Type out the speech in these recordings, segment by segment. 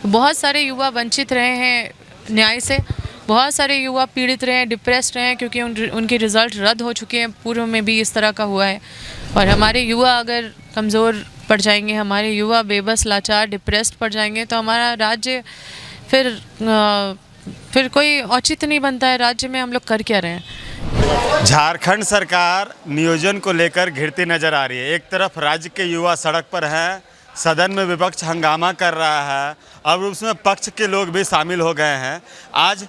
बहुत सारे युवा वंचित रहे हैं न्याय से, बहुत सारे युवा पीड़ित रहे हैं, डिप्रेस्ड रहे हैं, क्योंकि उनके रिज़ल्ट रद्द हो चुके हैं। पूर्व में भी इस तरह का हुआ है। और हमारे युवा अगर कमज़ोर पड़ जाएंगे, हमारे युवा बेबस, लाचार, डिप्रेस्ड पड़ जाएंगे, तो हमारा राज्य फिर कोई औचित्य नहीं बनता है। राज्य में हम लोग कर क्या रहे हैं। झारखंड सरकार नियोजन को लेकर घिरती नजर आ रही है। एक तरफ राज्य के युवा सड़क पर हैं, सदन में विपक्ष हंगामा कर रहा है, अब उसमें पक्ष के लोग भी शामिल हो गए हैं। आज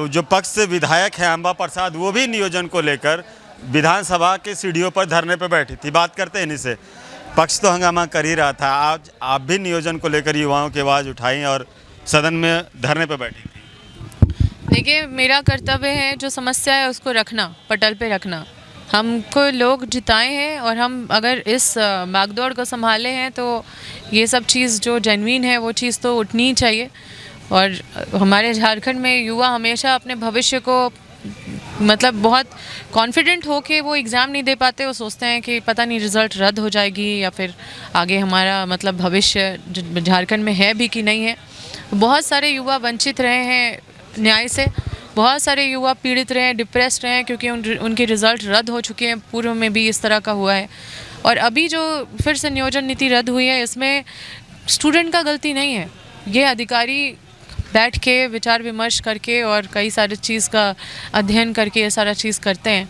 जो पक्ष से विधायक हैं अंबा प्रसाद, वो भी नियोजन को लेकर विधानसभा के सीढ़ियों पर धरने पर बैठी थी। बात करते हैं इनसे। पक्ष तो हंगामा कर ही रहा था, आज आप भी नियोजन को लेकर युवाओं की आवाज़ उठाई और सदन में धरने पर बैठी थी। देखिए, मेरा कर्तव्य है जो समस्या है उसको रखना, पटल पे रखना। हमको लोग जिताए हैं और हम अगर इस भागदौड़ को संभाले हैं तो ये सब चीज़ जो जेन्युइन है वो चीज़ तो उठनी ही चाहिए। और हमारे झारखंड में युवा हमेशा अपने भविष्य को मतलब बहुत कॉन्फिडेंट हो के वो एग्ज़ाम नहीं दे पाते। वो सोचते हैं कि पता नहीं रिज़ल्ट रद्द हो जाएगी या फिर आगे हमारा मतलब भविष्य झारखंड में है भी कि नहीं है। बहुत सारे युवा वंचित रहे हैं न्याय से, बहुत सारे युवा पीड़ित रहे हैं, डिप्रेस्ड रहे हैं, क्योंकि उनके रिज़ल्ट रद्द हो चुके हैं। पूर्व में भी इस तरह का हुआ है। और अभी जो फिर से नियोजन नीति रद्द हुई है, इसमें स्टूडेंट का गलती नहीं है। ये अधिकारी बैठ के विचार विमर्श करके और कई सारी चीज़ का अध्ययन करके ये सारा चीज़ करते हैं।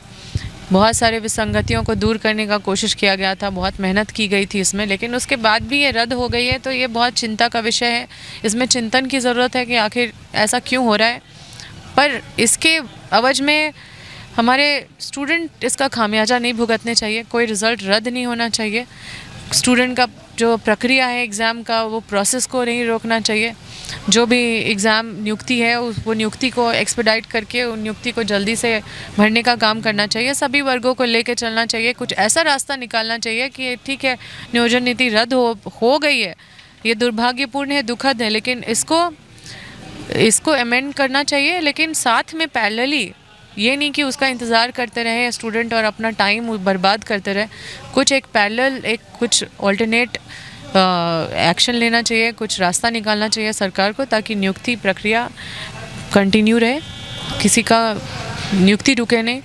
बहुत सारे विसंगतियों को दूर करने का कोशिश किया गया था, बहुत मेहनत की गई थी इसमें, लेकिन उसके बाद भी ये रद्द हो गई है। तो ये बहुत चिंता का विषय है। इसमें चिंतन की ज़रूरत है कि आखिर ऐसा क्यों हो रहा है। पर इसके अवज में हमारे स्टूडेंट इसका खामियाजा नहीं भुगतने चाहिए। कोई रिज़ल्ट रद्द नहीं होना चाहिए। स्टूडेंट का जो प्रक्रिया है एग्ज़ाम का, वो प्रोसेस को नहीं रोकना चाहिए। जो भी एग्ज़ाम नियुक्ति है वो नियुक्ति को एक्सपेडाइट करके उन नियुक्ति को जल्दी से भरने का काम करना चाहिए। सभी वर्गों को लेके चलना चाहिए। कुछ ऐसा रास्ता निकालना चाहिए कि ठीक है, नियोजन नीति रद्द हो गई है, ये दुर्भाग्यपूर्ण है, दुखद है, लेकिन इसको अमेंड करना चाहिए। लेकिन साथ में पैरेलली ये नहीं कि उसका इंतज़ार करते रहे स्टूडेंट और अपना टाइम बर्बाद करते रहे। कुछ एक पैरेलल कुछ ऑल्टरनेट एक्शन लेना चाहिए, कुछ रास्ता निकालना चाहिए सरकार को, ताकि नियुक्ति प्रक्रिया कंटिन्यू रहे, किसी का नियुक्ति रुके नहीं,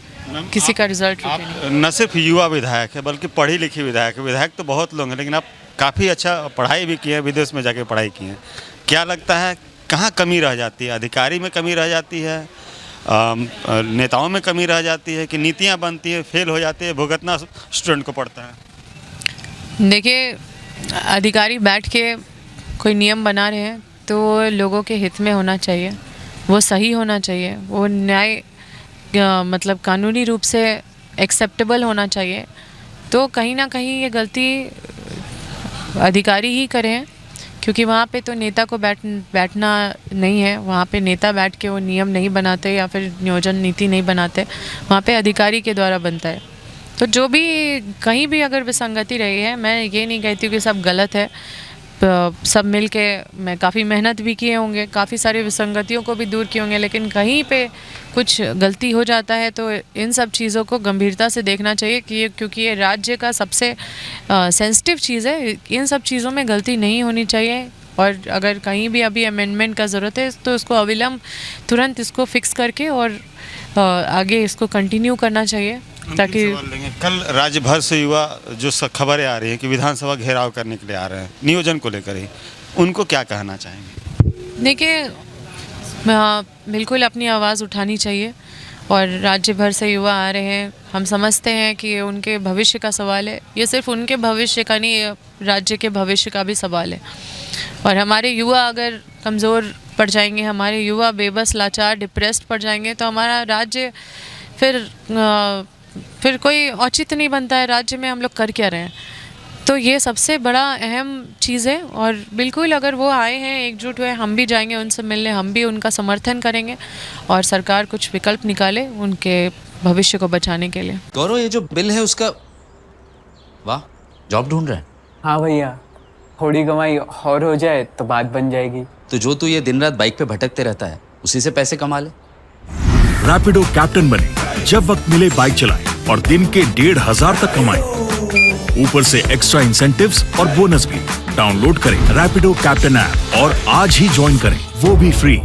किसी का रिजल्ट रुके नहीं। न सिर्फ युवा विधायक है बल्कि पढ़ी लिखी विधायक है। विधायक तो बहुत लोग हैं, लेकिन आप काफ़ी अच्छा पढ़ाई भी की है, विदेश में जाके पढ़ाई की है। क्या लगता है कहाँ कमी रह जाती है? अधिकारी में कमी रह जाती है, नेताओं में कमी रह जाती है, कि नीतियाँ बनती है फेल हो जाती है, भुगतना स्टूडेंट को पड़ता है? देखिए, अधिकारी बैठ के कोई नियम बना रहे हैं तो लोगों के हित में होना चाहिए, वो सही होना चाहिए, वो न्याय मतलब कानूनी रूप से एक्सेप्टेबल होना चाहिए। तो कहीं ना कहीं ये गलती अधिकारी ही करें, क्योंकि वहाँ पे तो नेता को बैठना नहीं है। वहाँ पे नेता बैठ के वो नियम नहीं बनाते या फिर नियोजन नीति नहीं बनाते, वहाँ पे अधिकारी के द्वारा बनता है। तो जो भी कहीं भी अगर विसंगति रही है, मैं ये नहीं कहती हूँ कि सब गलत है। सब मिल के मैं काफ़ी मेहनत भी किए होंगे, काफ़ी सारी विसंगतियों को भी दूर किए होंगे, लेकिन कहीं पे कुछ गलती हो जाता है तो इन सब चीज़ों को गंभीरता से देखना चाहिए कि क्योंकि ये राज्य का सबसे सेंसिटिव चीज़ है। इन सब चीज़ों में गलती नहीं होनी चाहिए। और अगर कहीं भी अभी अमेंडमेंट का ज़रूरत है तो उसको अविलंब तुरंत इसको फिक्स करके और आगे इसको कंटिन्यू करना चाहिए, ताकि कल राज्य भर से युवा जो खबरें आ रही हैं कि विधानसभा घेराव करने के लिए आ रहे हैं नियोजन को लेकर ही, उनको क्या कहना चाहेंगे? देखिए, बिल्कुल अपनी आवाज़ उठानी चाहिए। और राज्य भर से युवा आ रहे हैं, हम समझते हैं कि उनके भविष्य का सवाल है। ये सिर्फ उनके भविष्य का नहीं, राज्य के भविष्य का भी सवाल है। और हमारे युवा अगर कमज़ोर पड़ जाएंगे, हमारे युवा बेबस, लाचार, डिप्रेस्ड पड़ जाएंगे, तो हमारा राज्य फिर कोई औचित्य नहीं बनता है। राज्य में हम लोग कर क्या रहे हैं। तो ये सबसे बड़ा अहम चीज़ है। और बिल्कुल अगर वो आए हैं, एकजुट हुए, हम भी जाएंगे उनसे मिलने, हम भी उनका समर्थन करेंगे और सरकार कुछ विकल्प निकाले उनके भविष्य को बचाने के लिए। गौरव, ये जो बिल है उसका, वाह, जॉब ढूंढ रहा है। हाँ भैया, थोड़ी कमाई और हो जाए तो बात बन जाएगी। तो जो तू ये दिन रात बाइक पे भटकते रहता है, उसी से पैसे कमा ले। रैपिडो कैप्टन बने, जब वक्त मिले बाइक चलाएं। और दिन के 1,500 तक कमाएं। ऊपर से एक्स्ट्रा इंसेंटिव्स और बोनस भी। डाउनलोड करें रैपिडो कैप्टन ऐप और आज ही ज्वाइन करें, वो भी फ्री।